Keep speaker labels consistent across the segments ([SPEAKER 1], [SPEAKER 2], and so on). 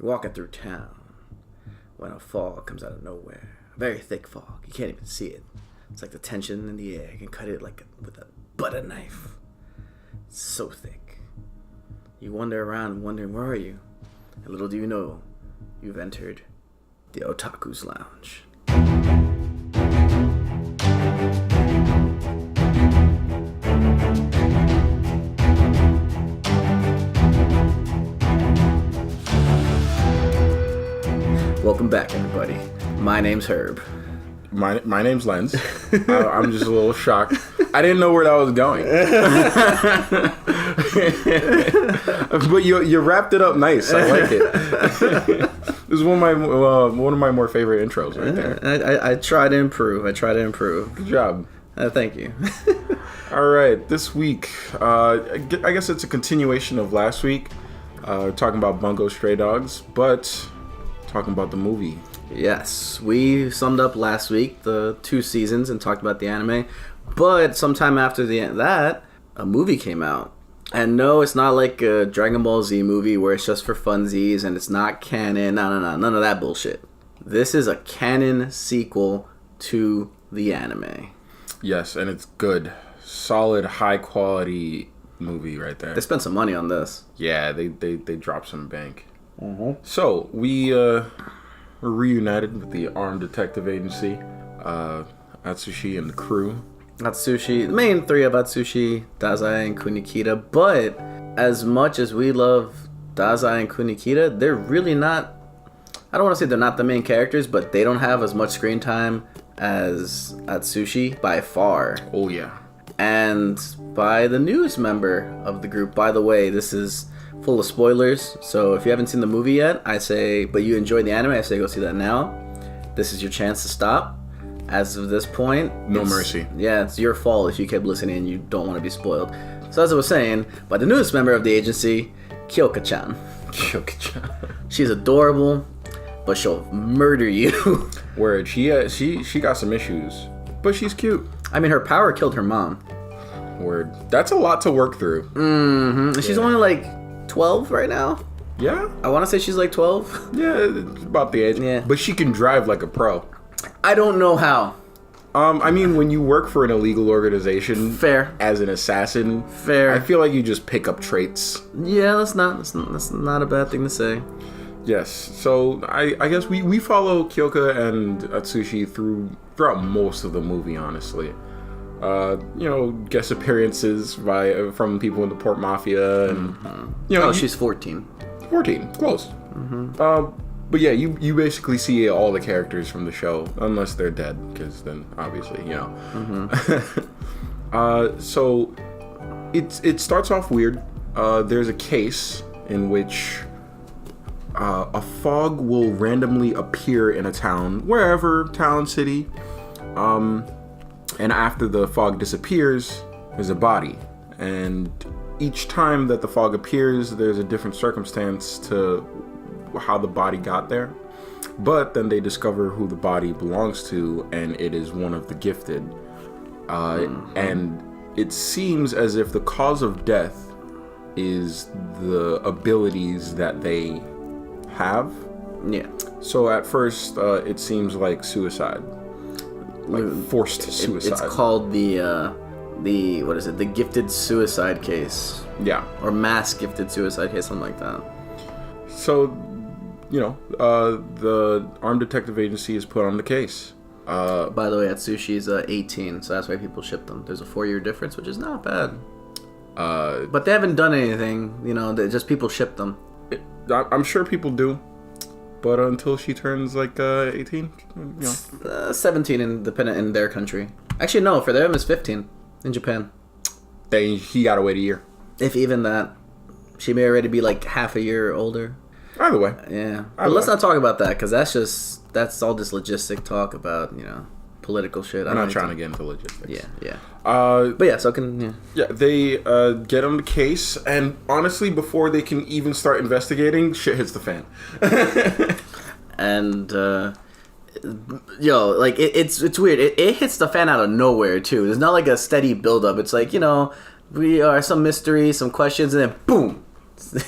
[SPEAKER 1] You're walking through town when a fog comes out of nowhere. A very thick fog. You can't even see it. It's like the tension in the air. You can cut it like with a butter knife. It's so thick. You wander around wondering, where are you? And little do you know, you've entered the Otaku's Lounge. Welcome back, everybody. My name's Herb.
[SPEAKER 2] My name's Lenz. I'm just a little shocked. I didn't know where that was going. But you wrapped it up nice. I like it. This is one of my more favorite intros right there.
[SPEAKER 1] I try to improve.
[SPEAKER 2] Good job.
[SPEAKER 1] Thank you.
[SPEAKER 2] All right, this week, I guess it's a continuation of last week, talking about Bungo Stray Dogs, but talking about the movie.
[SPEAKER 1] Yes, we summed up last week the 2 seasons and talked about the anime, but sometime after that, a movie came out. And no, it's not like a Dragon Ball Z movie where it's just for funsies and it's not canon. No, none of that bullshit. This is a canon sequel to the anime.
[SPEAKER 2] Yes, and it's good. Solid, high quality movie right there.
[SPEAKER 1] They spent some money on this.
[SPEAKER 2] Yeah, they dropped some bank.
[SPEAKER 1] Mm-hmm.
[SPEAKER 2] So, we were reunited with the Armed Detective Agency, Atsushi and the crew.
[SPEAKER 1] Atsushi, the main 3 of Atsushi, Dazai, and Kunikita. But as much as we love Dazai and Kunikita, they're really not, I don't want to say they're not the main characters, but they don't have as much screen time as Atsushi by far.
[SPEAKER 2] Oh, yeah.
[SPEAKER 1] And by the newest member of the group. By the way, this is full of spoilers, so if you haven't seen the movie yet, I say, but you enjoyed the anime, I say go see that now. This is your chance to stop. As of this point,
[SPEAKER 2] no mercy.
[SPEAKER 1] Yeah, it's your fault if you kept listening and you don't want to be spoiled. So as I was saying, by the newest member of the agency, Kyoka-chan.
[SPEAKER 2] Kyoka-chan.
[SPEAKER 1] She's adorable, but she'll murder you.
[SPEAKER 2] Word. She got some issues, but she's cute.
[SPEAKER 1] I mean, her power killed her mom.
[SPEAKER 2] Word. That's a lot to work through.
[SPEAKER 1] Mm-hmm. She's only like 12 right now.
[SPEAKER 2] Yeah.
[SPEAKER 1] I want to say she's like 12.
[SPEAKER 2] Yeah, it's about the age.
[SPEAKER 1] Yeah.
[SPEAKER 2] But she can drive like a pro.
[SPEAKER 1] I don't know how.
[SPEAKER 2] I mean, when you work for an illegal organization,
[SPEAKER 1] Fair.
[SPEAKER 2] as an assassin,
[SPEAKER 1] Fair.
[SPEAKER 2] I feel like you just pick up traits.
[SPEAKER 1] Yeah, that's not a bad thing to say.
[SPEAKER 2] Yes. So I guess we follow Kyoka and Atsushi throughout most of the movie, honestly. Guest appearances from people in the Port Mafia, and
[SPEAKER 1] She's 14.
[SPEAKER 2] 14, close. Mm-hmm. But yeah, you basically see all the characters from the show, unless they're dead, because then obviously, Mm-hmm. So it starts off weird. There's a case in which a fog will randomly appear in a town, wherever, town, city, and after the fog disappears, there's a body, and each time that the fog appears, there's a different circumstance to how the body got there. But then they discover who the body belongs to, and it is one of the gifted. And it seems as if the cause of death is the abilities that they have. Yeah. So at first, it seems like suicide. Like forced suicide.
[SPEAKER 1] It's called the what is it? The gifted suicide case.
[SPEAKER 2] Yeah.
[SPEAKER 1] Or mass gifted suicide case, something like that.
[SPEAKER 2] So, the Armed Detective Agency is put on the case.
[SPEAKER 1] By the way, Atsushi's 18, so that's why people ship them. There's a 4-year difference, which is not bad. But they haven't done anything, they just people ship them.
[SPEAKER 2] I'm sure people do. But until she turns like 18,
[SPEAKER 1] 17 independent in their country. Actually, no, for them it's 15 in Japan.
[SPEAKER 2] He gotta wait a year.
[SPEAKER 1] If even that. She may already be like half a year older.
[SPEAKER 2] Either way.
[SPEAKER 1] Yeah. But let's not talk about that, because that's all this logistic talk about, political shit.
[SPEAKER 2] I'm not trying to get into logistics.
[SPEAKER 1] Yeah. But yeah, so
[SPEAKER 2] they get on the case, and honestly, before they can even start investigating, shit hits the fan.
[SPEAKER 1] And it's weird. It hits the fan out of nowhere too. There's not like a steady build up. It's like, we are some mystery, some questions, and then boom,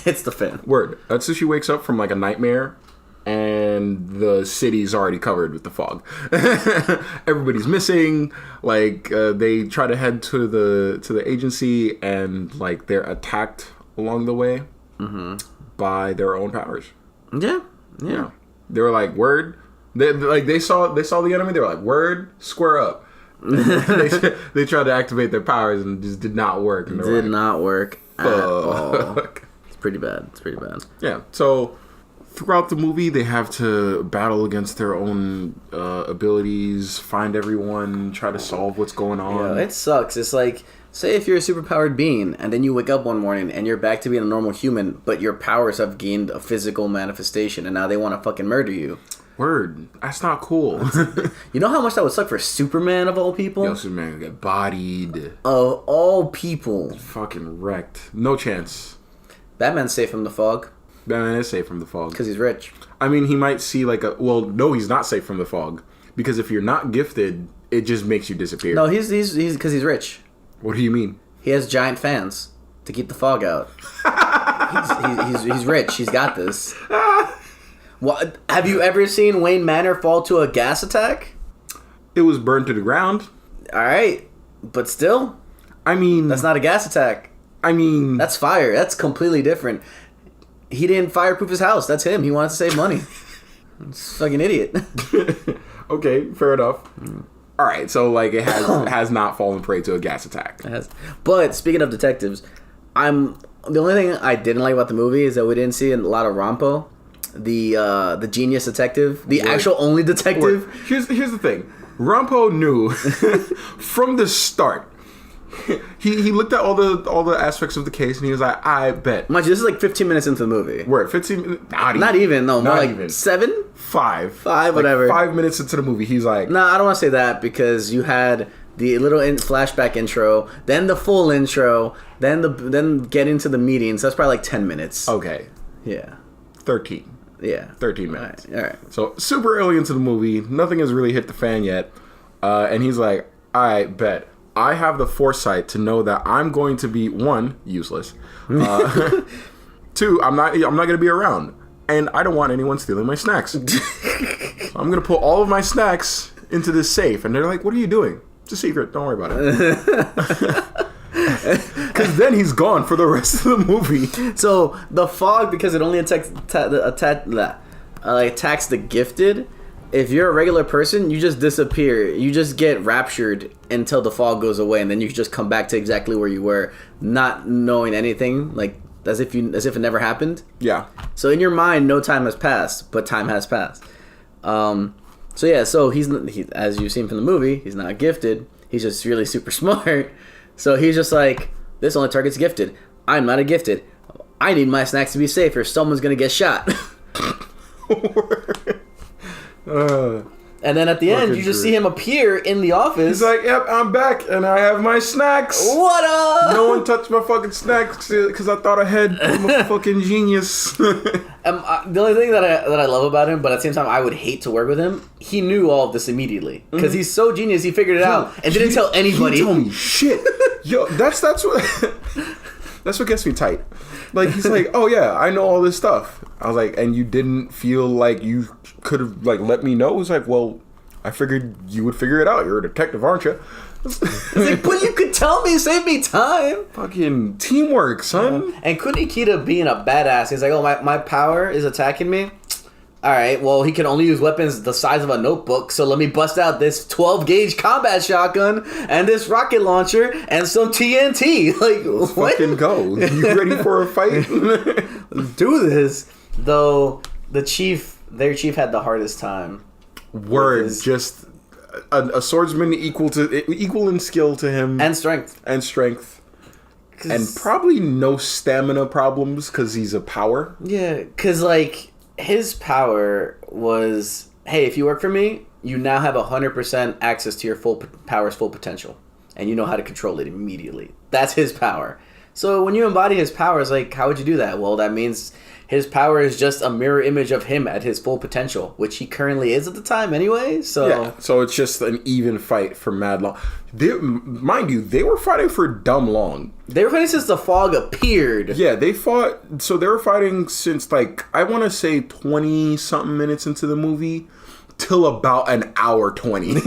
[SPEAKER 1] It's the fan.
[SPEAKER 2] Word. Atsushi wakes up from like a nightmare, and the city's already covered with the fog. Everybody's missing. Like they try to head to the agency, and like they're attacked along the way by their own powers.
[SPEAKER 1] Yeah.
[SPEAKER 2] They were like, word. They saw the enemy. They were like, word, square up. They tried to activate their powers and it just did not work. And
[SPEAKER 1] did not work at all. It's pretty bad.
[SPEAKER 2] Yeah. So throughout the movie, they have to battle against their own abilities, find everyone, try to solve what's going on.
[SPEAKER 1] Yeah, it sucks. It's like, say if you're a superpowered being and then you wake up one morning and you're back to being a normal human, but your powers have gained a physical manifestation and now they want to fucking murder you.
[SPEAKER 2] Word. That's not cool.
[SPEAKER 1] You know how much that would suck for Superman of all people?
[SPEAKER 2] Yo, Superman would get bodied.
[SPEAKER 1] Of all people.
[SPEAKER 2] Fucking wrecked. No chance.
[SPEAKER 1] Batman's safe from the fog.
[SPEAKER 2] Batman is safe from the fog.
[SPEAKER 1] Because he's rich.
[SPEAKER 2] I mean, he might see like a... Well, no, he's not safe from the fog. Because if you're not gifted, it just makes you disappear.
[SPEAKER 1] No, he's because he's rich.
[SPEAKER 2] What do you mean?
[SPEAKER 1] He has giant fans to keep the fog out. he's rich. He's got this. What? Have you ever seen Wayne Manor fall to a gas attack?
[SPEAKER 2] It was burned to the ground.
[SPEAKER 1] All right, but still,
[SPEAKER 2] I mean,
[SPEAKER 1] that's not a gas attack.
[SPEAKER 2] I mean,
[SPEAKER 1] that's fire. That's completely different. He didn't fireproof his house. That's him. He wanted to save money. It's fucking idiot.
[SPEAKER 2] Okay, fair enough. All right, so like it has not fallen prey to a gas attack.
[SPEAKER 1] It has. But speaking of detectives, the only thing I didn't like about the movie is that we didn't see a lot of Rampo. The genius detective, the actual only detective.
[SPEAKER 2] Here's the thing. Rampo knew from the start. He looked at all the aspects of the case and he was like, I bet.
[SPEAKER 1] Mind you, this is like 15 minutes into the movie.
[SPEAKER 2] We're at 15.
[SPEAKER 1] Not even. No, more like
[SPEAKER 2] even.
[SPEAKER 1] 7,
[SPEAKER 2] 5,
[SPEAKER 1] whatever.
[SPEAKER 2] 5 minutes into the movie, he's like,
[SPEAKER 1] nah, I don't want to say that because you had the little flashback intro, then the full intro, then get into the meeting. So that's probably like 10 minutes.
[SPEAKER 2] Okay.
[SPEAKER 1] Yeah.
[SPEAKER 2] 13.
[SPEAKER 1] Yeah.
[SPEAKER 2] 13 minutes.
[SPEAKER 1] All right.
[SPEAKER 2] So super early into the movie, nothing has really hit the fan yet. And he's like, I bet. I have the foresight to know that I'm going to be, 1, useless. 2, I'm not going to be around. And I don't want anyone stealing my snacks. So I'm going to put all of my snacks into this safe. And they're like, what are you doing? It's a secret. Don't worry about it. Because then he's gone for the rest of the movie.
[SPEAKER 1] So the fog, because it only attacks the gifted. If you're a regular person, you just disappear. You just get raptured until the fog goes away, and then you just come back to exactly where you were, not knowing anything, like as if it never happened.
[SPEAKER 2] Yeah.
[SPEAKER 1] So in your mind, no time has passed, but time has passed. So he's as you've seen from the movie, he's not gifted. He's just really super smart. So he's just like, this only targets gifted. I'm not a gifted. I need my snacks to be safe or someone's going to get shot. And then at the end, you just see him appear in the office.
[SPEAKER 2] He's like, yep, I'm back and I have my snacks.
[SPEAKER 1] What up?
[SPEAKER 2] No one touched my fucking snacks because I thought ahead. I'm a fucking genius.
[SPEAKER 1] The only thing that I love about him, but at the same time I would hate to work with him, he knew all of this immediately. Because he's so genius, he figured it out and didn't tell anybody.
[SPEAKER 2] He told me shit. Yo, that's what gets me tight. Like, he's like, oh yeah, I know all this stuff. I was like, and you didn't feel like you could have like let me know? It was like, well, I figured you would figure it out. You're a detective, aren't you?
[SPEAKER 1] It's like, but you could tell me, save me time.
[SPEAKER 2] Fucking teamwork, son.
[SPEAKER 1] And Kunikita being a badass, he's like, oh, my power is attacking me. All right, well, he can only use weapons the size of a notebook, so let me bust out this 12-gauge combat shotgun and this rocket launcher and some TNT. Like,
[SPEAKER 2] let's
[SPEAKER 1] what?
[SPEAKER 2] fucking go. You ready for a fight?
[SPEAKER 1] Let's do this. Though their chief had the hardest time.
[SPEAKER 2] Word, just a swordsman equal in skill to him
[SPEAKER 1] and strength,
[SPEAKER 2] and probably no stamina problems because he's a power.
[SPEAKER 1] Yeah, because like his power was, hey, if you work for me, you now have 100% access to your full potential, and you know how to control it immediately. That's his power. So when you embody his powers, like, how would you do that? Well, that means his power is just a mirror image of him at his full potential, which he currently is at the time anyway. So
[SPEAKER 2] yeah, so it's just an even fight for mad long. Mind you, they were fighting for dumb long.
[SPEAKER 1] They were fighting since the fog appeared.
[SPEAKER 2] Yeah, they fought. So they were fighting since I want to say 20 something minutes into the movie till about an hour 20.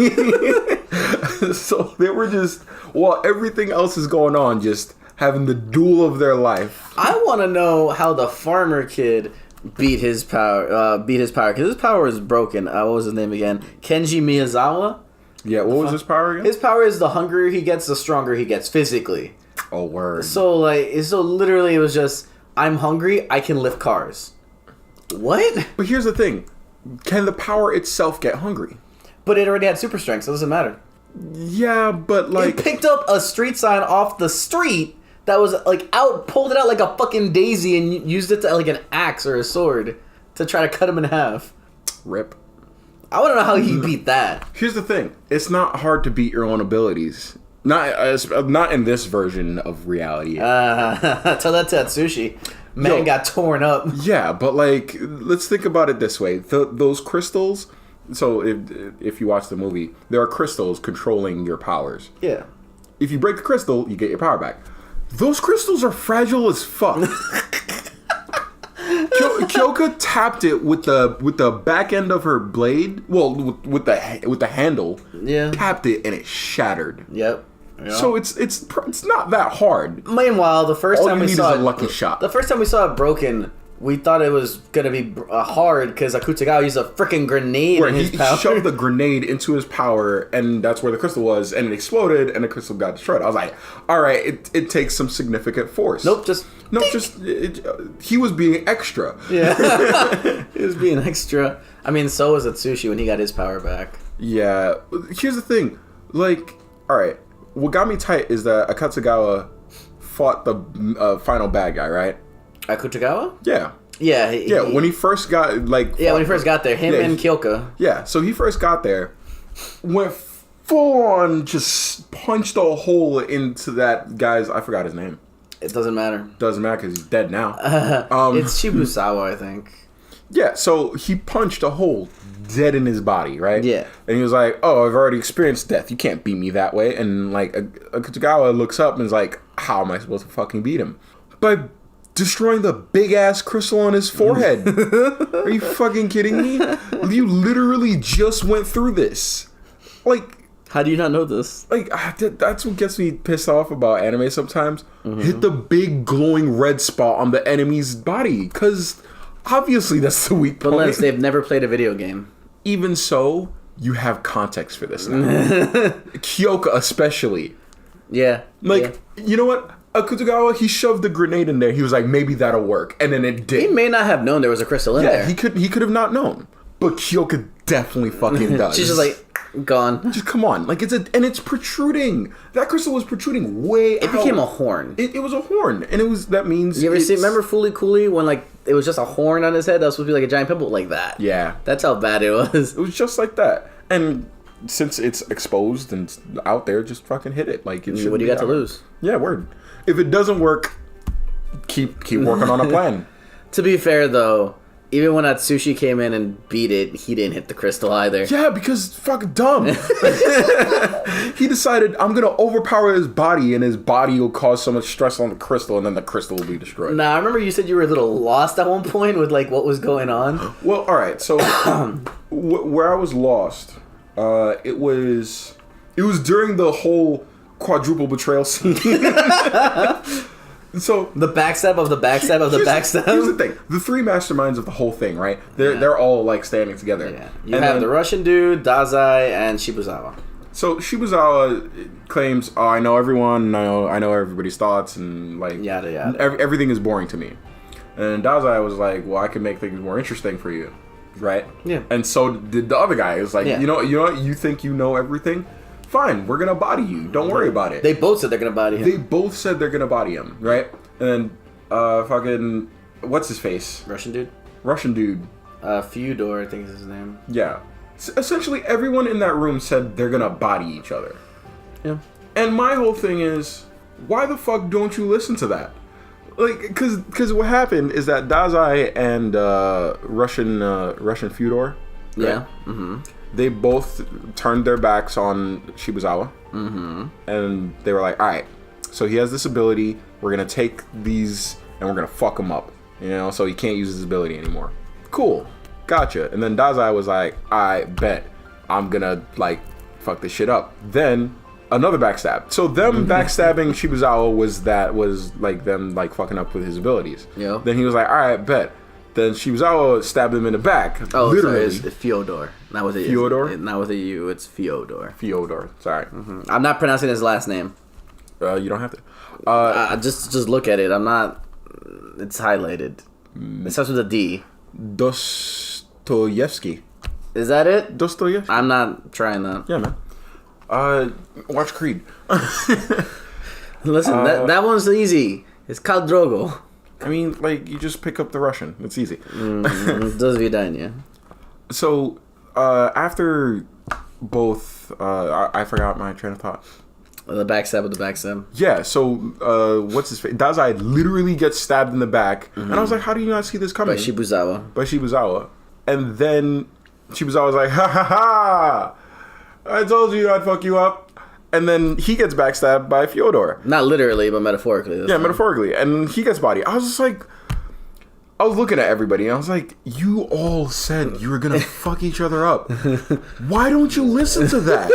[SPEAKER 2] So they were just, while everything else is going on, just having the duel of their life.
[SPEAKER 1] I want to know how the farmer kid beat his power. Because his power is broken. What was his name again? Kenji Miyazawa.
[SPEAKER 2] Yeah, what was his power again?
[SPEAKER 1] His power is the hungrier he gets, the stronger he gets physically.
[SPEAKER 2] Oh, word.
[SPEAKER 1] So literally it was just, I'm hungry, I can lift cars. What?
[SPEAKER 2] But here's the thing. Can the power itself get hungry?
[SPEAKER 1] But it already had super strength, so it doesn't matter.
[SPEAKER 2] Yeah, but
[SPEAKER 1] It picked up a street sign off the street that was pulled it out like a fucking daisy and used it to like an axe or a sword to try to cut him in half.
[SPEAKER 2] Rip.
[SPEAKER 1] I want to know how he beat that.
[SPEAKER 2] Here's the thing. It's not hard to beat your own abilities. Not in this version of reality.
[SPEAKER 1] Tell that to Atsushi. Man got torn up.
[SPEAKER 2] Yeah, but let's think about it this way. Those crystals, so if you watch the movie, there are crystals controlling your powers.
[SPEAKER 1] Yeah.
[SPEAKER 2] If you break the crystal, you get your power back. Those crystals are fragile as fuck. Kyoka tapped it with the back end of her blade. Well, with the handle.
[SPEAKER 1] Yeah.
[SPEAKER 2] Tapped it and it shattered.
[SPEAKER 1] Yep.
[SPEAKER 2] So it's not that hard.
[SPEAKER 1] Meanwhile, the first time we saw
[SPEAKER 2] a lucky shot.
[SPEAKER 1] The first time we saw it broken, we thought it was gonna be hard because Akutagawa used a freaking grenade in his power.
[SPEAKER 2] He shoved the grenade into his power, and that's where the crystal was, and it exploded, and the crystal got destroyed. I was like, all right, it takes some significant force. He was being extra.
[SPEAKER 1] Yeah, he was being extra. I mean, so was Atsushi when he got his power back.
[SPEAKER 2] Yeah, here's the thing, all right, what got me tight is that Akutagawa fought the final bad guy, right?
[SPEAKER 1] Akutagawa?
[SPEAKER 2] Yeah.
[SPEAKER 1] Yeah.
[SPEAKER 2] When he first got
[SPEAKER 1] when he first got there, and Kyoka.
[SPEAKER 2] Yeah, so he first got there, went full on, just punched a hole into that guy's. I forgot his name.
[SPEAKER 1] It doesn't matter.
[SPEAKER 2] Doesn't matter because he's dead now.
[SPEAKER 1] It's Shibusawa, I think.
[SPEAKER 2] Yeah, so he punched a hole dead in his body, right?
[SPEAKER 1] Yeah.
[SPEAKER 2] And he was like, "Oh, I've already experienced death. You can't beat me that way." And Akutagawa looks up and is like, "How am I supposed to fucking beat him?" By destroying the big ass crystal on his forehead. Are you fucking kidding me? You literally just went through this.
[SPEAKER 1] How do you not know this?
[SPEAKER 2] That's what gets me pissed off about anime sometimes. Mm-hmm. Hit the big glowing red spot on the enemy's body, because obviously that's the weak point.
[SPEAKER 1] But Lance, they've never played a video game.
[SPEAKER 2] Even so, you have context for this now. Kyoka especially.
[SPEAKER 1] Yeah.
[SPEAKER 2] You know what? Akutagawa, he shoved the grenade in there. He was like, maybe that'll work. And then it did.
[SPEAKER 1] He may not have known there was a crystal in there.
[SPEAKER 2] He could have not known. But Kyoka definitely fucking does.
[SPEAKER 1] She's just gone.
[SPEAKER 2] Just come on. It's protruding. That crystal was protruding way out.
[SPEAKER 1] It became a horn.
[SPEAKER 2] It was a horn. And that means...
[SPEAKER 1] You ever remember Fooly Cooly when it was just a horn on his head that was supposed to be like a giant pimple? Like that.
[SPEAKER 2] Yeah.
[SPEAKER 1] That's how bad it was.
[SPEAKER 2] It was just like that. And since it's exposed and out there, just fucking hit it. What do
[SPEAKER 1] you got to lose?
[SPEAKER 2] Yeah, word. If it doesn't work, keep working on a plan.
[SPEAKER 1] To be fair, though, even when Atsushi came in and beat it, he didn't hit the crystal either.
[SPEAKER 2] Yeah, because fucking dumb. He decided, I'm going to overpower his body, and his body will cause so much stress on the crystal, and then the crystal will be destroyed.
[SPEAKER 1] Nah, I remember you said you were a little lost at one point with what was going on.
[SPEAKER 2] Well, all right. So where I was lost, it was during the whole quadruple betrayal scene. So
[SPEAKER 1] the backstab of the backstab of the backstab.
[SPEAKER 2] Here's the thing: the three masterminds of the whole thing, right? They're all standing together.
[SPEAKER 1] Yeah. You have the Russian dude, Dazai, and Shibusawa.
[SPEAKER 2] So Shibusawa claims, "Oh, I know everyone. I know everybody's thoughts, and
[SPEAKER 1] yada yada.
[SPEAKER 2] Everything is boring to me." And Dazai was like, "Well, I can make things more interesting for you, right?"
[SPEAKER 1] Yeah.
[SPEAKER 2] And so did the other guy. It was like, you know, you think you know everything. Fine, we're gonna body you. Don't worry about it.
[SPEAKER 1] They both said they're gonna body him.
[SPEAKER 2] They both said they're gonna body him, right? And then, fucking, what's his face?
[SPEAKER 1] Russian dude.
[SPEAKER 2] Fyodor,
[SPEAKER 1] I think is his name.
[SPEAKER 2] Yeah. Essentially, everyone in that room said they're gonna body each other.
[SPEAKER 1] Yeah.
[SPEAKER 2] And my whole thing is, why the fuck don't you listen to that? Like, because what happened is that Dazai and Russian Fyodor, right?
[SPEAKER 1] Yeah. Mm-hmm.
[SPEAKER 2] They both turned their backs on Shibuzawa.
[SPEAKER 1] Mm-hmm.
[SPEAKER 2] And they were like, all right, so he has this ability. We're going to take these and we're going to fuck him up. You know, so he can't use his ability anymore. Cool. Gotcha. And then Dazai was like, I bet I'm going to, like, fuck this shit up. Then another backstab. So them backstabbing Shibuzawa was like them, like, fucking up with his abilities.
[SPEAKER 1] Yeah.
[SPEAKER 2] Then he was like, all right, bet. Then Shibuzawa stabbed him in the back.
[SPEAKER 1] Oh,
[SPEAKER 2] literally.
[SPEAKER 1] sorry, it's Fyodor. Not with a
[SPEAKER 2] Fyodor?
[SPEAKER 1] Not with a U. It's Fyodor.
[SPEAKER 2] Fyodor. Sorry.
[SPEAKER 1] Mm-hmm. I'm not pronouncing his last name.
[SPEAKER 2] You don't have to.
[SPEAKER 1] Just look at it. I'm not. It's highlighted. It starts with a D.
[SPEAKER 2] Dostoevsky.
[SPEAKER 1] Is that it?
[SPEAKER 2] Dostoevsky.
[SPEAKER 1] I'm not trying that.
[SPEAKER 2] Yeah, man. Watch Creed.
[SPEAKER 1] Listen, that one's easy. It's Khal Drogo.
[SPEAKER 2] I mean, like, you just pick up the Russian. It's easy.
[SPEAKER 1] Does vidanya.
[SPEAKER 2] So, after both, I forgot my train of thought.
[SPEAKER 1] The backstab with the backstab.
[SPEAKER 2] Yeah, so, what's his face? Dazai literally gets stabbed in the back. And I was like, how do you not see this coming?
[SPEAKER 1] By Shibuzawa.
[SPEAKER 2] By Shibuzawa. And then Shibuzawa was like, ha ha ha! I told you I'd fuck you up. And then he gets backstabbed by Fyodor.
[SPEAKER 1] Not literally, but metaphorically.
[SPEAKER 2] Yeah, metaphorically. And he gets body. I was just like, I was looking at everybody and I was like, you all said you were going to fuck each other up. Why don't you listen to that?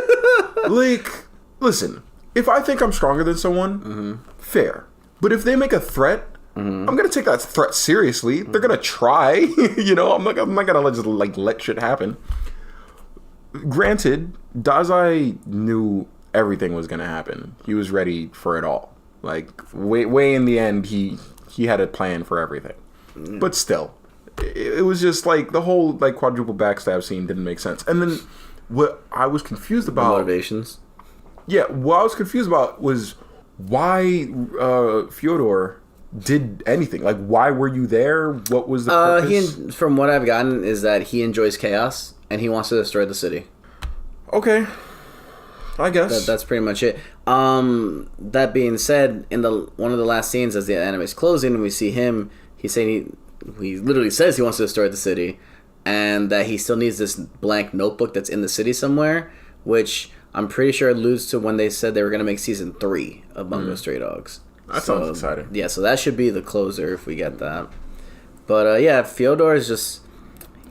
[SPEAKER 2] Like, listen, if I think I'm stronger than someone, fair. But if they make a threat, I'm going to take that threat seriously. They're going to try. You know, I'm not going to just like let shit happen. Granted, Dazai knew everything was gonna happen. He was ready for it all. Like way in the end, he had a plan for everything. But still, it was just like the whole like quadruple backstab scene didn't make sense. And then what I was confused about,
[SPEAKER 1] the motivations.
[SPEAKER 2] Yeah, what I was confused about was why Fyodor did anything. Like, why were you there? What was the purpose?
[SPEAKER 1] From what I've gotten is that he enjoys chaos and he wants to destroy the city.
[SPEAKER 2] Okay. I guess
[SPEAKER 1] that's pretty much it. That being said, in one of the last scenes as the anime is closing, we see him. He's saying he literally says he wants to destroy the city, and that he still needs this blank notebook that's in the city somewhere, which I'm pretty sure alludes to when they said they were going to make season 3 of Bungo Stray Dogs.
[SPEAKER 2] That sounds exciting.
[SPEAKER 1] Yeah, so that should be the closer if we get that. But yeah, Fyodor is just.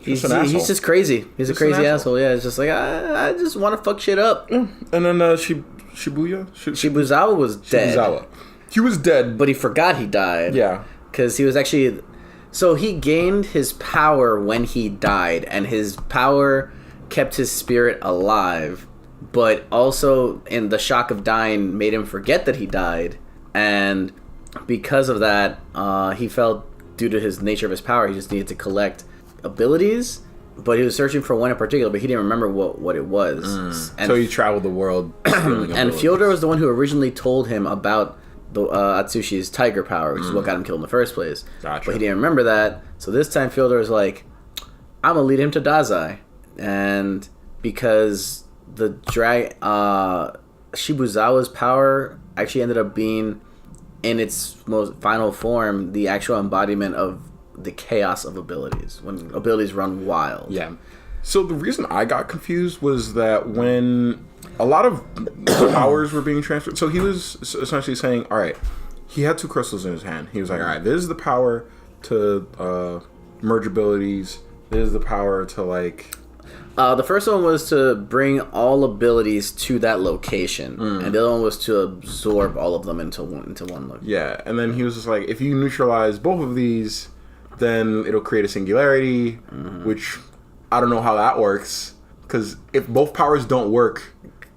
[SPEAKER 1] He's just crazy. He's a crazy asshole. Yeah, it's just like, I just want to fuck shit up.
[SPEAKER 2] Yeah. And then
[SPEAKER 1] Shibuzawa was dead.
[SPEAKER 2] He was dead.
[SPEAKER 1] But he forgot he died.
[SPEAKER 2] Yeah.
[SPEAKER 1] Because he was actually... So he gained his power when he died, and his power kept his spirit alive, but also in the shock of dying made him forget that he died. And because of that, he felt, due to his nature of his power, he just needed to collect abilities, but he was searching for one in particular, but he didn't remember what it was. And
[SPEAKER 2] so he traveled the world.
[SPEAKER 1] And Fyodor was the one who originally told him about the Atsushi's tiger power, which is what got him killed in the first place.
[SPEAKER 2] Gotcha.
[SPEAKER 1] But he didn't remember that, so this time Fyodor was like, I'm gonna lead him to Dazai. And because the Shibuzawa's power actually ended up being, in its most final form, the actual embodiment of the chaos of abilities, when abilities run wild.
[SPEAKER 2] Yeah. So the reason I got confused was that when a lot of powers were being transferred, so he was essentially saying, all right, he had 2 crystals in his hand. He was like, all right, this is the power to merge abilities. This is the power to like...
[SPEAKER 1] the first one was to bring all abilities to that location, and the other one was to absorb all of them into one location.
[SPEAKER 2] Yeah, and then he was just like, if you neutralize both of these, then it'll create a singularity, which I don't know how that works, because if both powers don't work,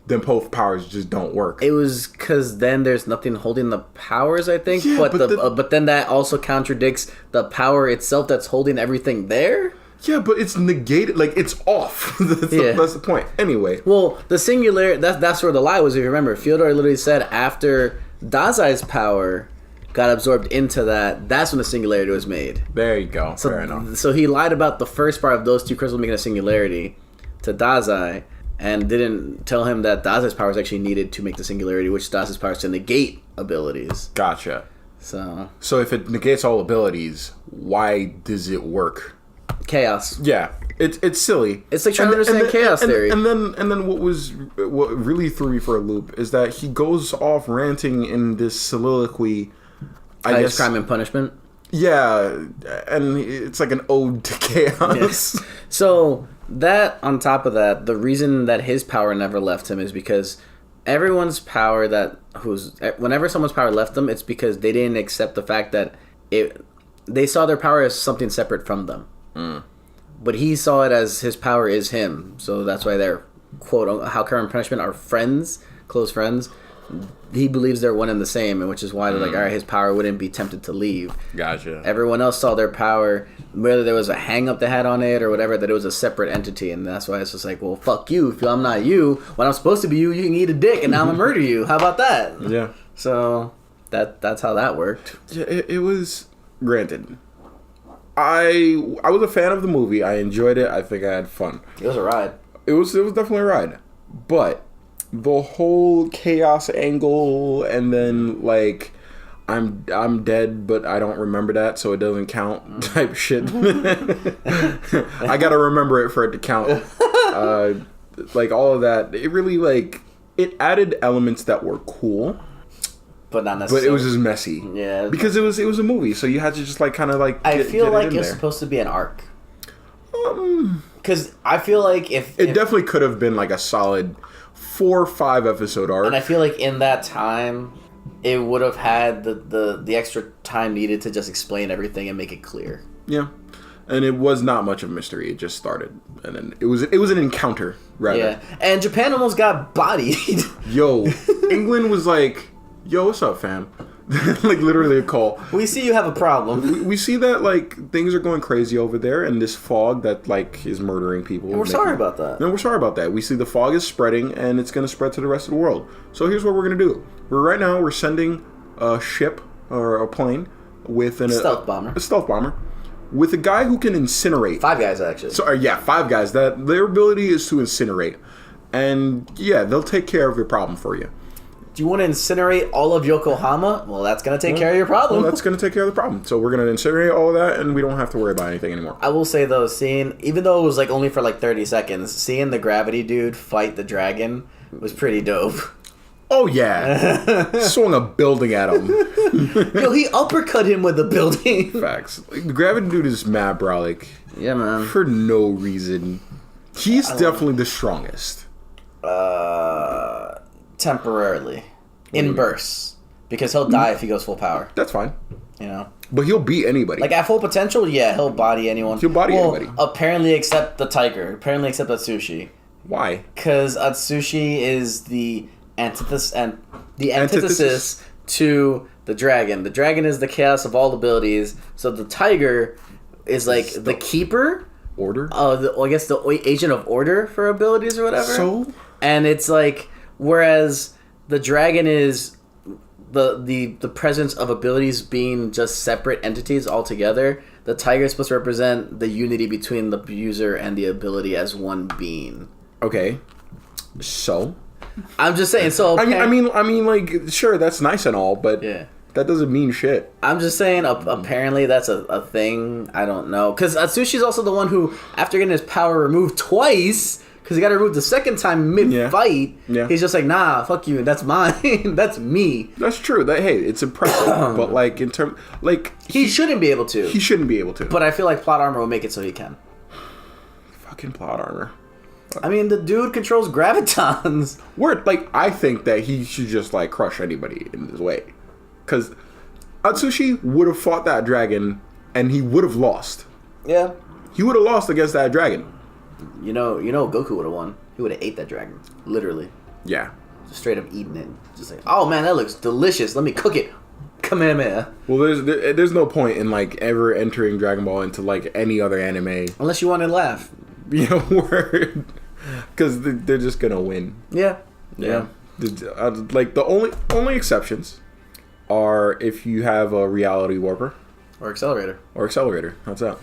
[SPEAKER 2] then both powers just don't work.
[SPEAKER 1] It was because then there's nothing holding the powers, I think,
[SPEAKER 2] yeah,
[SPEAKER 1] but then that also contradicts the power itself that's holding everything there.
[SPEAKER 2] Yeah, but it's negated, like it's off. That's the point. Anyway.
[SPEAKER 1] Well, the singularity, that's where the lie was, if you remember. Fyodor literally said after Dazai's power got absorbed into that's when the singularity was made.
[SPEAKER 2] There you go. Fair enough.
[SPEAKER 1] So he lied about the first part of those 2 crystals making a singularity to Dazai, and didn't tell him that Dazai's power is actually needed to make the singularity, which Dazai's power is to negate abilities.
[SPEAKER 2] Gotcha. So if it negates all abilities, why does it work?
[SPEAKER 1] Chaos.
[SPEAKER 2] Yeah, it's silly.
[SPEAKER 1] It's like trying to understand chaos theory.
[SPEAKER 2] And then what really threw me for a loop is that he goes off ranting in this soliloquy. I guess
[SPEAKER 1] Crime and Punishment.
[SPEAKER 2] Yeah, and it's like an ode to chaos.
[SPEAKER 1] Yes. So that on top of that, the reason that his power never left him is because everyone's power whenever someone's power left them, it's because they didn't accept the fact that they saw their power as something separate from them. But he saw it as his power is him. So that's why they're, quote, how Crime and Punishment are friends, close friends. He believes they're one and the same, and which is why they're like, all right, his power wouldn't be tempted to leave.
[SPEAKER 2] Gotcha.
[SPEAKER 1] Everyone else saw their power, whether there was a hang-up they had on it or whatever, that it was a separate entity, and that's why it's just like, well, fuck you. If I'm not you, when I'm supposed to be you, you can eat a dick, and now I'm gonna murder you. How about that?
[SPEAKER 2] Yeah.
[SPEAKER 1] So that's how that worked.
[SPEAKER 2] Yeah, it was, granted, I was a fan of the movie. I enjoyed it. I think I had fun.
[SPEAKER 1] It was a ride.
[SPEAKER 2] It was definitely a ride. But the whole chaos angle, and then like I'm dead, but I don't remember that, so it doesn't count type shit. I gotta remember it for it to count. Like all of that, it really it added elements that were cool.
[SPEAKER 1] But not necessarily.
[SPEAKER 2] But it was just messy.
[SPEAKER 1] Yeah.
[SPEAKER 2] Because it was a movie, so you had to just
[SPEAKER 1] I feel like it's supposed to be an arc. Because I feel like if
[SPEAKER 2] definitely could have been like a solid 4 or 5 episode arc.
[SPEAKER 1] And I feel like in that time, it would have had the extra time needed to just explain everything and make it clear.
[SPEAKER 2] Yeah. And it was not much of a mystery. It just started, and then it was an encounter, rather.
[SPEAKER 1] Yeah. And Japan almost got bodied.
[SPEAKER 2] Yo, England was like, yo, what's up, fam? Like, literally a call.
[SPEAKER 1] We see you have a problem.
[SPEAKER 2] We see that, like, things are going crazy over there, and this fog that, like, is murdering people.
[SPEAKER 1] And we're sorry about that.
[SPEAKER 2] No, we're sorry about that. We see the fog is spreading, and it's going to spread to the rest of the world. So here's what we're going to do. We're sending a ship, or a plane, with a stealth bomber. With a guy who can incinerate.
[SPEAKER 1] 5 guys, actually.
[SPEAKER 2] So, 5 guys. That their ability is to incinerate. And, yeah, they'll take care of your problem for you.
[SPEAKER 1] Do you want to incinerate all of Yokohama? Well, that's going to take care of your problem.
[SPEAKER 2] Well, that's going to take care of the problem. So we're going to incinerate all of that, and we don't have to worry about anything anymore.
[SPEAKER 1] I will say, though, even though it was like only for like 30 seconds, seeing the gravity dude fight the dragon was pretty dope.
[SPEAKER 2] Oh, yeah. Swung a building at him.
[SPEAKER 1] Yo, he uppercut him with the building.
[SPEAKER 2] Facts. Like, the gravity dude is mad, bro. Like,
[SPEAKER 1] yeah, man.
[SPEAKER 2] For no reason. He's definitely the strongest.
[SPEAKER 1] Temporarily. In bursts. Because he'll die if he goes full power.
[SPEAKER 2] That's fine.
[SPEAKER 1] You know?
[SPEAKER 2] But he'll beat anybody.
[SPEAKER 1] Like, at full potential, yeah, he'll body anyone.
[SPEAKER 2] He'll body anybody.
[SPEAKER 1] Apparently except the tiger. Apparently except Atsushi.
[SPEAKER 2] Why?
[SPEAKER 1] Because Atsushi is the antithesis to the dragon. The dragon is the chaos of all abilities. So the tiger is like the keeper.
[SPEAKER 2] Order?
[SPEAKER 1] I guess the agent of order for abilities or whatever.
[SPEAKER 2] So?
[SPEAKER 1] And it's like, whereas the dragon is the presence of abilities being just separate entities altogether, the tiger is supposed to represent the unity between the user and the ability as one being.
[SPEAKER 2] Okay. So?
[SPEAKER 1] I'm just saying, so...
[SPEAKER 2] I mean, like, sure, that's nice and all, but...
[SPEAKER 1] Yeah.
[SPEAKER 2] That doesn't mean shit.
[SPEAKER 1] I'm just saying, apparently that's a thing. I don't know. Because Atsushi's also the one who, after getting his power removed twice, because he got it removed the second time mid-fight, he's just like, nah, fuck you, that's mine. That's me.
[SPEAKER 2] That's true. Hey, it's impressive. But, like, in terms... Like...
[SPEAKER 1] He shouldn't be able to.
[SPEAKER 2] He shouldn't be able to.
[SPEAKER 1] But I feel like plot armor will make it so he can.
[SPEAKER 2] Fucking plot armor.
[SPEAKER 1] I mean, the dude controls gravitons.
[SPEAKER 2] I think that he should just, like, crush anybody in his way. Because Atsushi would have fought that dragon, and he would have lost.
[SPEAKER 1] Yeah.
[SPEAKER 2] He would have lost against that dragon.
[SPEAKER 1] You know, Goku would have won. He would have ate that dragon. Literally.
[SPEAKER 2] Yeah.
[SPEAKER 1] Just straight up eating it. Just like, oh man, that looks delicious. Let me cook it. Kamehameha.
[SPEAKER 2] Well, there's no point in, like, ever entering Dragon Ball into, like, any other anime.
[SPEAKER 1] Unless you want to laugh.
[SPEAKER 2] You know, word. Because they're just going to win.
[SPEAKER 1] Yeah.
[SPEAKER 2] Like, the only exceptions are if you have a reality warper.
[SPEAKER 1] Or accelerator.
[SPEAKER 2] That's that.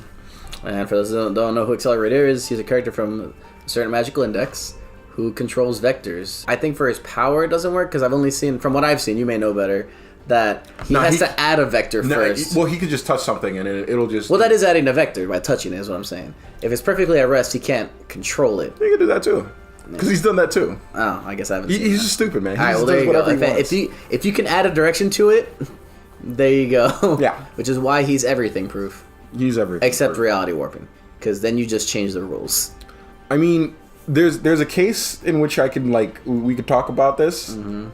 [SPEAKER 1] And for those who don't know who Accelerator is, he's a character from a certain magical index who controls vectors. I think for his power it doesn't work, because I've only seen, from what I've seen, you may know better, that he has to add a vector first.
[SPEAKER 2] Well, he could just touch something and it'll just...
[SPEAKER 1] Well, that is adding a vector by touching it, is what I'm saying. If it's perfectly at rest, he can't control it.
[SPEAKER 2] He can do that too. Because he's done that too.
[SPEAKER 1] Oh, I guess I haven't seen
[SPEAKER 2] He's
[SPEAKER 1] that.
[SPEAKER 2] just stupid, man.
[SPEAKER 1] All right, well, there you go. If you can add a direction to it, there you go.
[SPEAKER 2] Yeah.
[SPEAKER 1] Which is why he's everything proof.
[SPEAKER 2] He's everything
[SPEAKER 1] except reality warping. Because then you just change the rules.
[SPEAKER 2] I mean... There's a case in which I can we could talk about this, and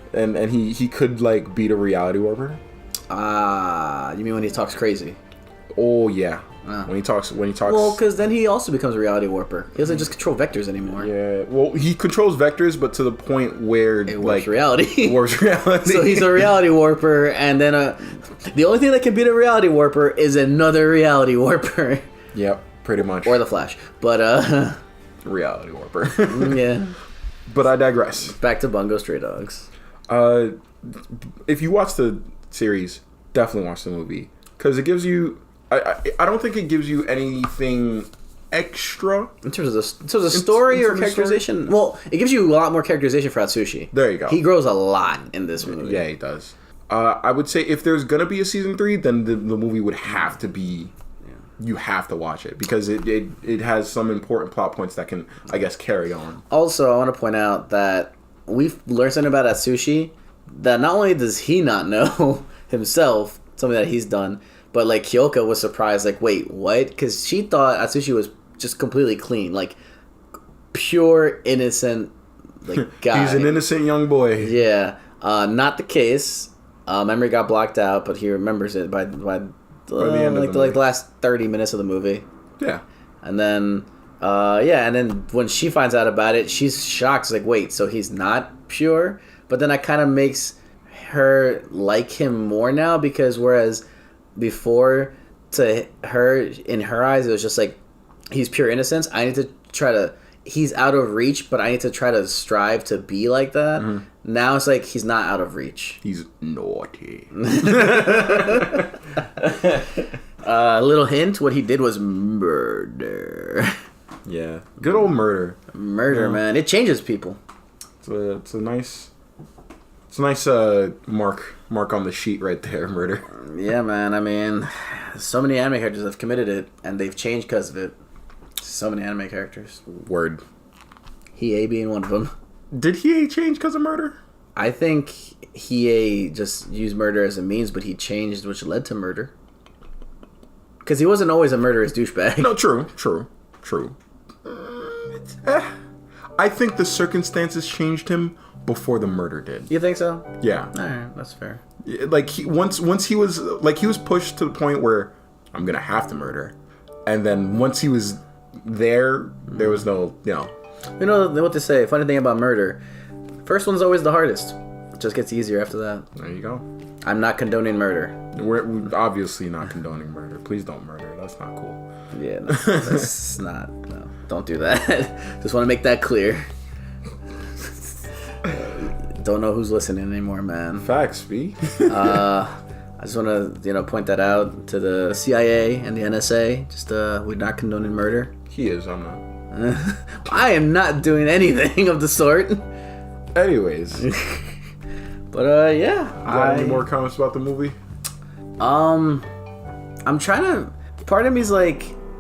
[SPEAKER 2] he could beat a reality warper.
[SPEAKER 1] You mean when he talks crazy?
[SPEAKER 2] Oh yeah, when he talks.
[SPEAKER 1] Well, because then he also becomes a reality warper. He doesn't just control vectors anymore.
[SPEAKER 2] Yeah, well he controls vectors, but to the point where
[SPEAKER 1] it warps reality.
[SPEAKER 2] It warps reality.
[SPEAKER 1] So he's a reality warper, and then the only thing that can beat a reality warper is another reality warper.
[SPEAKER 2] Yep, pretty much.
[SPEAKER 1] Or the Flash, but
[SPEAKER 2] reality warper.
[SPEAKER 1] Yeah.
[SPEAKER 2] But I digress.
[SPEAKER 1] Back to Bungo Stray Dogs.
[SPEAKER 2] If you watch the series, definitely watch the movie. Because it gives you... I don't think it gives you anything extra.
[SPEAKER 1] In terms of story or characterization? Story? Well, it gives you a lot more characterization for Atsushi.
[SPEAKER 2] There you go.
[SPEAKER 1] He grows a lot in this movie.
[SPEAKER 2] Yeah, he does. I would say if there's going to be a season 3, then the movie would have to be... You have to watch it because it has some important plot points that can, I guess, carry on. Also,
[SPEAKER 1] I want to point out that we've learned something about Atsushi that not only does he not know himself, something that he's done, but Kyoka was surprised, wait, what? Because she thought Atsushi was just completely clean, pure, innocent, guy.
[SPEAKER 2] He's an innocent young boy.
[SPEAKER 1] Yeah. Not the case. Memory got blocked out, but he remembers it by the end of the last 30 minutes of the movie.
[SPEAKER 2] Yeah.
[SPEAKER 1] And then and then when she finds out about it, she's shocked. She's wait, so he's not pure? But then that kind of makes her like him more now, because whereas before, to her, in her eyes, it was just he's pure innocence. I need to try to... He's out of reach, but I need to try to strive to be like that. Mm-hmm. Now it's he's not out of reach.
[SPEAKER 2] He's naughty.
[SPEAKER 1] A little hint, what he did was murder.
[SPEAKER 2] Yeah. Good old murder.
[SPEAKER 1] Murder, man. It changes people.
[SPEAKER 2] It's a nice mark on the sheet right there, murder.
[SPEAKER 1] Yeah, man. I mean, so many anime characters have committed it, and they've changed because of it. So many anime characters.
[SPEAKER 2] Word.
[SPEAKER 1] Hiei being one of them.
[SPEAKER 2] Did Hiei change because of murder?
[SPEAKER 1] I think Hiei just used murder as a means, but he changed, which led to murder. Because he wasn't always a murderous douchebag.
[SPEAKER 2] No, true. I think the circumstances changed him before the murder did.
[SPEAKER 1] You think so?
[SPEAKER 2] Yeah.
[SPEAKER 1] Alright, that's fair.
[SPEAKER 2] Once he was he was pushed to the point where I'm gonna have to murder, and then once he was there was no,
[SPEAKER 1] You know what they say, funny thing about murder, first one's always the hardest. It just gets easier after that.
[SPEAKER 2] There you go.
[SPEAKER 1] I'm not condoning murder.
[SPEAKER 2] We're obviously not condoning murder. Please don't murder. That's not cool.
[SPEAKER 1] Yeah, no, that's not. No, don't do that. Just want to make that clear. Don't know who's listening anymore, man.
[SPEAKER 2] Facts, B.
[SPEAKER 1] I just want to, point that out to the CIA and the NSA. Just, we're not condoning murder.
[SPEAKER 2] He is. I'm not.
[SPEAKER 1] I am not doing anything of the sort.
[SPEAKER 2] Anyways.
[SPEAKER 1] But, yeah.
[SPEAKER 2] Got any more comments about the movie?
[SPEAKER 1] I'm trying to... Part of me is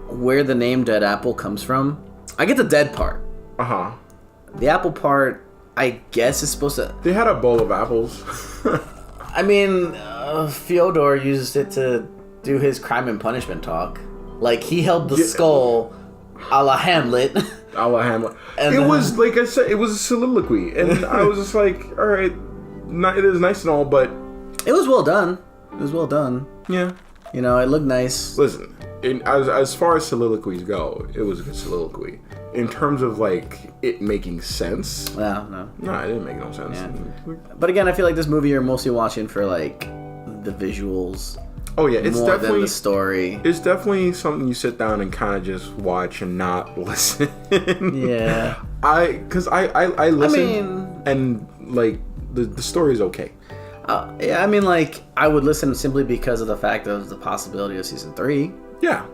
[SPEAKER 1] where the name Dead Apple comes from. I get the dead part.
[SPEAKER 2] Uh-huh.
[SPEAKER 1] The apple part, I guess, is supposed to...
[SPEAKER 2] They had a bowl of apples.
[SPEAKER 1] I mean, Fyodor used it to do his crime and punishment talk. He held the skull a la Hamlet.
[SPEAKER 2] A la Hamlet. It was, like I said, it was a soliloquy. And I was just all right, it is nice and all, but...
[SPEAKER 1] It was well done.
[SPEAKER 2] Yeah.
[SPEAKER 1] It looked nice.
[SPEAKER 2] Listen, as far as soliloquies go, it was a good soliloquy. In terms of, it making sense...
[SPEAKER 1] No,
[SPEAKER 2] it didn't make no sense.
[SPEAKER 1] Yeah. But again, I feel like this movie you're mostly watching for, the visuals.
[SPEAKER 2] Oh, yeah, it's
[SPEAKER 1] more
[SPEAKER 2] definitely...
[SPEAKER 1] than the story.
[SPEAKER 2] It's definitely something you sit down and kind of just watch and not listen.
[SPEAKER 1] Yeah.
[SPEAKER 2] Because I listen, and, the story's okay.
[SPEAKER 1] Yeah, I mean, I would listen simply because of the fact of the possibility of season 3.
[SPEAKER 2] Yeah.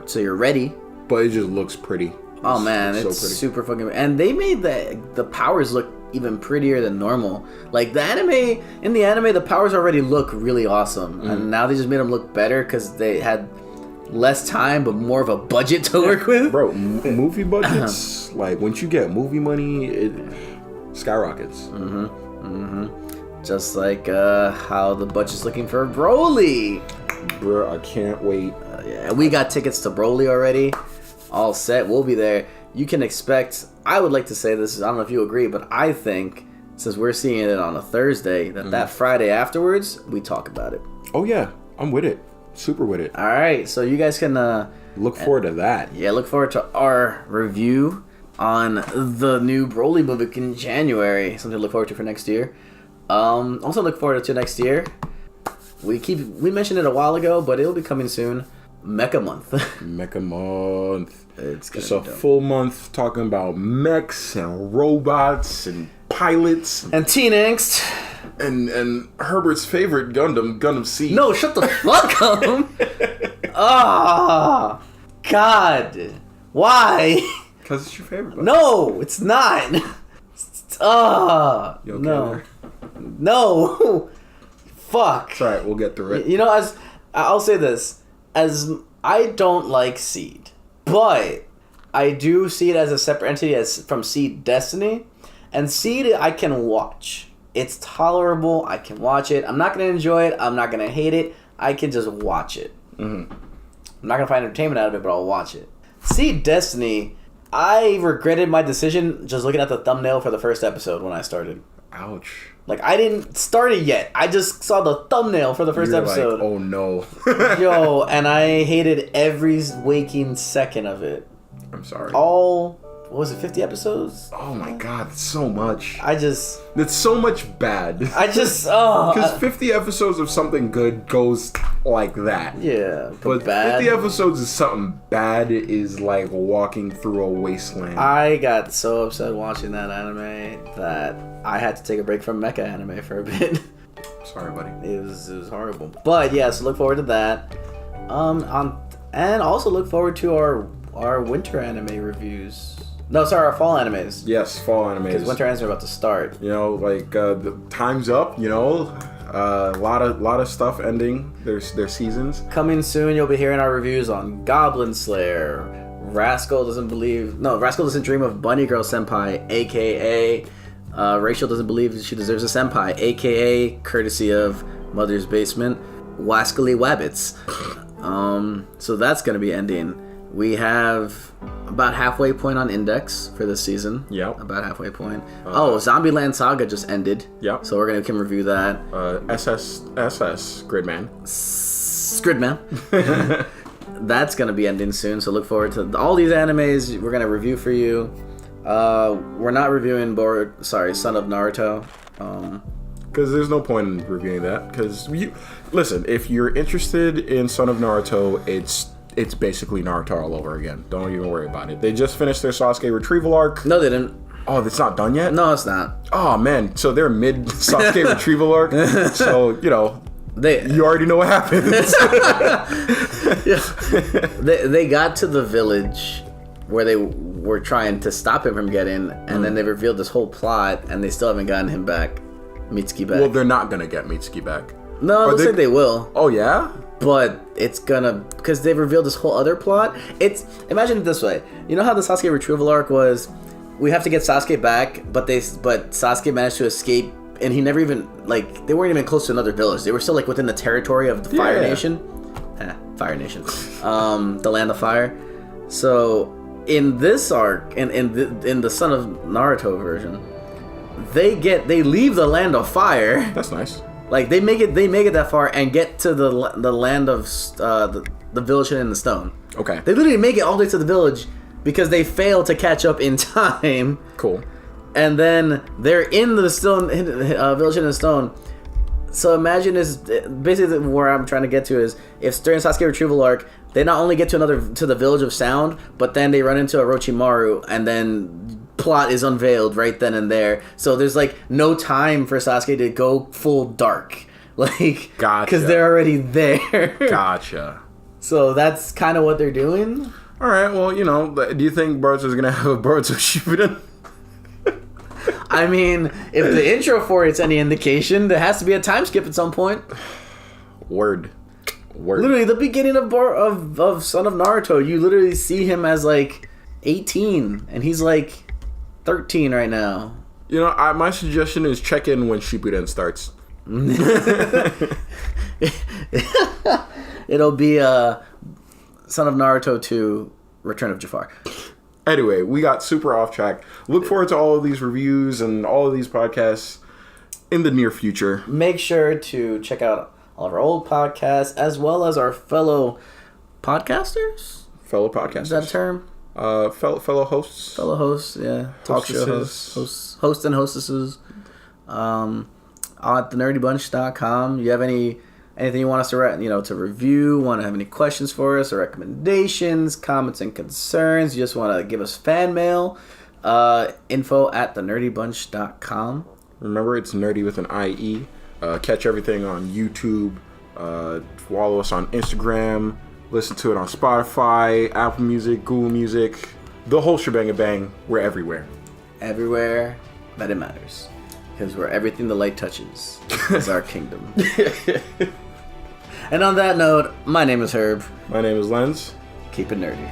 [SPEAKER 1] So you're ready.
[SPEAKER 2] But it just looks pretty.
[SPEAKER 1] Oh man, it's
[SPEAKER 2] so pretty.
[SPEAKER 1] super fucking. And they made the powers look even prettier than normal. Like in the anime, the powers already look really awesome, and now they just made them look better because they had less time but more of a budget to work with.
[SPEAKER 2] Bro, movie budgets, like once you get movie money, it skyrockets.
[SPEAKER 1] Just like how the budget's looking for Broly.
[SPEAKER 2] Bro, I can't wait.
[SPEAKER 1] Yeah, we got tickets to Broly already. All set. We'll be there. You can expect... I would like to say this. I don't know if you agree, but I think, since we're seeing it on a Thursday, that Friday afterwards, we talk about it.
[SPEAKER 2] Oh, yeah. I'm with it. Super with it.
[SPEAKER 1] All right. So you guys can...
[SPEAKER 2] look forward to that.
[SPEAKER 1] Yeah, look forward to our review on the new Broly movie in January. Something to look forward to for next year. Also look forward to next year. We mentioned it a while ago, but it'll be coming soon. Mecha Month.
[SPEAKER 2] Mecha Month.
[SPEAKER 1] It's
[SPEAKER 2] just a full month talking about mechs and robots and pilots
[SPEAKER 1] and teen angst
[SPEAKER 2] and Herbert's favorite Gundam Seed.
[SPEAKER 1] No, shut the fuck up. Ah, God, why?
[SPEAKER 2] Because it's your favorite. Buddy.
[SPEAKER 1] No, it's not.
[SPEAKER 2] You okay
[SPEAKER 1] no,
[SPEAKER 2] there?
[SPEAKER 1] no. Fuck.
[SPEAKER 2] It's alright, we'll get through it.
[SPEAKER 1] You know, as I'll say this, as I don't like Seed, but I do see it as a separate entity as from Seed Destiny, and Seed I can watch. It's tolerable. I can watch it. I'm not gonna enjoy it. I'm not gonna hate it. I can just watch it. I'm not gonna find entertainment out of it, but I'll watch it. Seed Destiny, I regretted my decision just looking at the thumbnail for the first episode when I started.
[SPEAKER 2] Ouch.
[SPEAKER 1] Like, I didn't start it yet. I just saw the thumbnail for the first episode.
[SPEAKER 2] Like, oh no.
[SPEAKER 1] Yo, and I hated every waking second of it.
[SPEAKER 2] I'm sorry.
[SPEAKER 1] What was it, 50 episodes?
[SPEAKER 2] Oh my god, that's so much.
[SPEAKER 1] That's
[SPEAKER 2] so much bad. Because 50 episodes of something good goes like that.
[SPEAKER 1] Yeah,
[SPEAKER 2] but
[SPEAKER 1] bad.
[SPEAKER 2] 50 episodes of something bad is like walking through a wasteland.
[SPEAKER 1] I got so upset watching that anime that I had to take a break from mecha anime for a bit.
[SPEAKER 2] Sorry, buddy.
[SPEAKER 1] It was horrible. But yeah, so look forward to that. And also look forward to our winter anime reviews. No, sorry, our fall animes.
[SPEAKER 2] Yes, fall animes.
[SPEAKER 1] Because winter animes are about to start.
[SPEAKER 2] You know, like the time's up. You know, a lot of stuff ending their seasons.
[SPEAKER 1] Coming soon, you'll be hearing our reviews on Goblin Slayer. Rascal doesn't dream of Bunny Girl Senpai, aka Rachel doesn't believe she deserves a senpai, aka courtesy of Mother's Basement, Wascally Wabbits. So that's gonna be ending. We have about halfway point on Index for this season.
[SPEAKER 2] Yep.
[SPEAKER 1] About halfway point. Zombieland Saga just ended.
[SPEAKER 2] Yep.
[SPEAKER 1] So we can review that.
[SPEAKER 2] SS Gridman.
[SPEAKER 1] Gridman. That's going to be ending soon, so look forward to all these animes we're going to review for you. We're not reviewing Son of Naruto.
[SPEAKER 2] Because there's no point in reviewing that. Because listen, if you're interested in Son of Naruto, it's basically Naruto all over again. Don't even worry about it. They just finished their Sasuke retrieval arc.
[SPEAKER 1] No, they didn't.
[SPEAKER 2] Oh, it's not done yet?
[SPEAKER 1] No, it's not.
[SPEAKER 2] Oh, man. So they're mid Sasuke retrieval arc. So, you know, you already know what happens.
[SPEAKER 1] They got to the village where they were trying to stop him from getting, and then they revealed this whole plot, and they still haven't gotten him back. Mitsuki back.
[SPEAKER 2] Well, they're not going to get Mitsuki back.
[SPEAKER 1] No, it looks like they will.
[SPEAKER 2] Oh, yeah?
[SPEAKER 1] But it's gonna, because they revealed this whole other plot. Imagine it this way. You know how the Sasuke retrieval arc was, we have to get Sasuke back, but Sasuke managed to escape, and he never even, they weren't even close to another village. They were still within the territory of the Fire Nation. Fire Nation. The Land of Fire. So in this arc, in the Son of Naruto version, they leave the Land of Fire.
[SPEAKER 2] That's nice.
[SPEAKER 1] They make it that far and get to the land of the village in the stone.
[SPEAKER 2] Okay.
[SPEAKER 1] They literally make it all the way to the village because they fail to catch up in time.
[SPEAKER 2] Cool.
[SPEAKER 1] And then they're in the village in the stone. So imagine this. Basically, where I'm trying to get to is if during Sasuke retrieval arc, they not only get to the village of sound, but then they run into Orochimaru, and then plot is unveiled right then and there. So there's no time for Sasuke to go full dark,
[SPEAKER 2] gotcha,
[SPEAKER 1] because they're already there.
[SPEAKER 2] Gotcha.
[SPEAKER 1] So that's kind of what they're doing.
[SPEAKER 2] All right, well, do you think Boruto's gonna have a Boruto Shippuden?
[SPEAKER 1] I mean, if the intro for it's any indication, there has to be a time skip at some point.
[SPEAKER 2] Word.
[SPEAKER 1] Literally, the beginning of Son of Naruto, you literally see him as like 18, and he's like 13 right now.
[SPEAKER 2] My suggestion is check in when Shippuden starts.
[SPEAKER 1] It'll be Son of Naruto 2, Return of Jafar.
[SPEAKER 2] Anyway, we got super off track. Look forward to all of these reviews and all of these podcasts in the near future.
[SPEAKER 1] Make sure to check out all of our old podcasts, as well as our fellow podcasters.
[SPEAKER 2] Fellow podcasters.
[SPEAKER 1] Is that a term?
[SPEAKER 2] Fellow hosts.
[SPEAKER 1] Fellow hosts, yeah. Talk show hosts and hostesses. At thenerdybunch.com. You have anything you want us to review? Want to have any questions for us or recommendations, comments, and concerns? You just want to give us fan mail? Info at thenerdybunch.com.
[SPEAKER 2] Remember, it's nerdy with an IE. Catch everything on YouTube. Follow us on Instagram. Listen to it on Spotify, Apple Music, Google Music. The whole shebang bang. We're everywhere.
[SPEAKER 1] Everywhere that it matters. Because where everything the light touches is our kingdom. And on that note, my name is Herb.
[SPEAKER 2] My name is Lens.
[SPEAKER 1] Keep it nerdy.